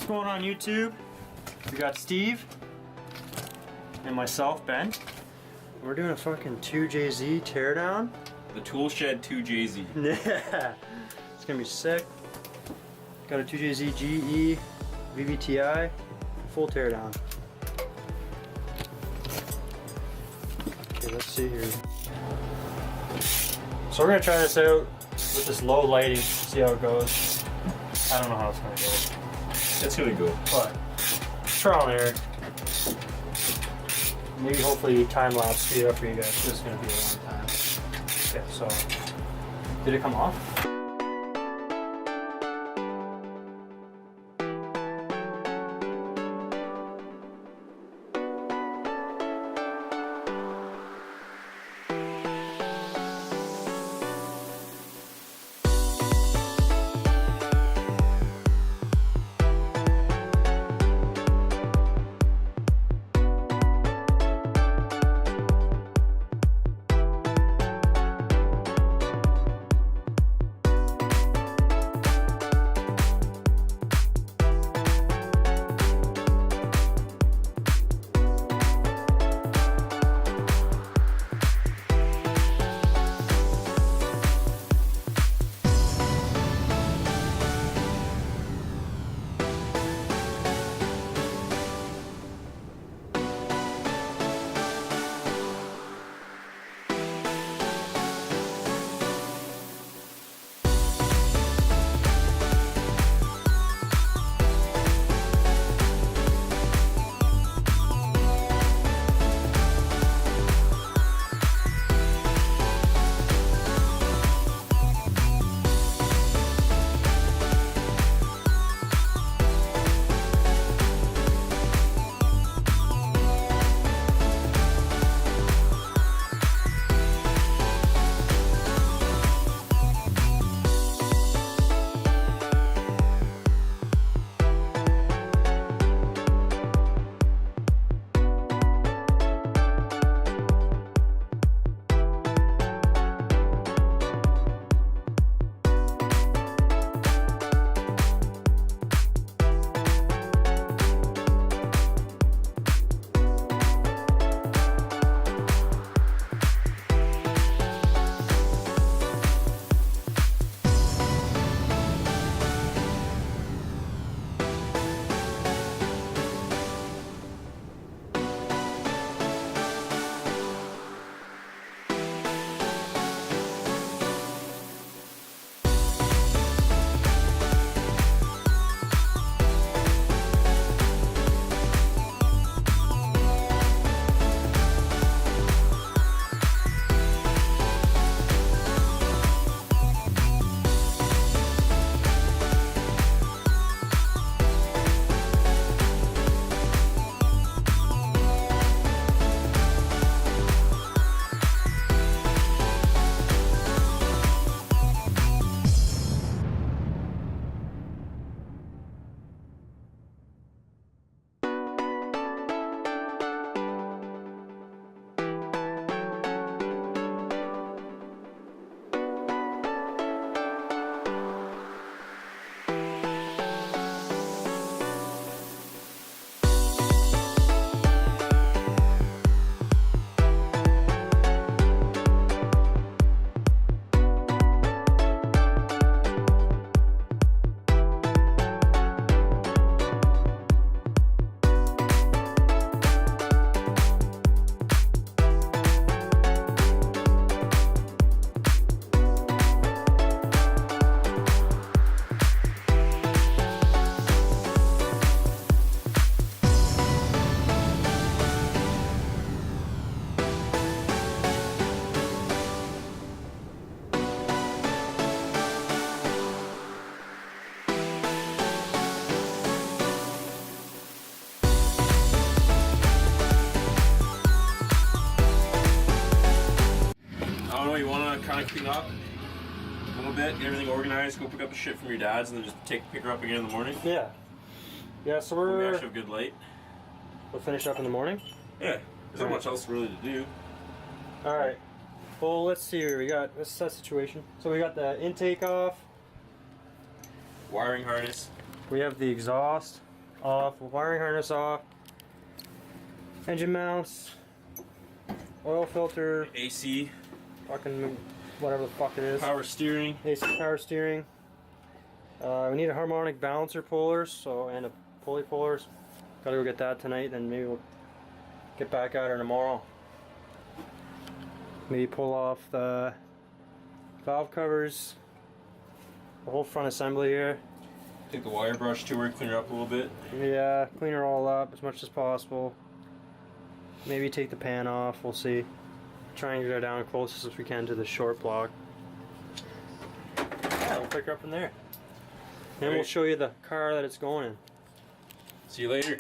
What's going on YouTube? We got Steve and myself, Ben. We're doing a fucking 2JZ teardown. The Toolshed 2JZ. Yeah, it's gonna be sick. Got a 2JZ GE VVTi, full teardown. Okay, let's see here. So we're gonna try this out with this low lighting, see how it goes. I don't know how it's gonna go. It's gonna go. But trial and error. Maybe hopefully time lapse speed up for you guys. This is gonna be a long time. Okay, so did it come off? Kind of clean up a little bit, get everything organized, go pick up the shit from your dad's, and then just pick her up again in the morning. Yeah. Yeah, so We we're... actually have good light. We'll finish up in the morning? Yeah, there's not much else really to do. Alright. Well, let's see here. We got this situation. So we got the intake off. Wiring harness. We have the exhaust. off, wiring harness off, engine mounts, oil filter, AC, fucking whatever the fuck it is. power steering. AC power steering. We need a harmonic balancer pullers, and a pulley pullers. Gotta go get that tonight, then maybe we'll get back at her tomorrow. Maybe pull off the valve covers, the whole front assembly here. Take the wire brush to her, clean her up a little bit. Yeah, clean her all up as much as possible. Maybe take the pan off, we'll see. Try and get her down closest as we can to the short block. Yeah, we'll pick her up from there. Then we'll show you the car that it's going in. See you later.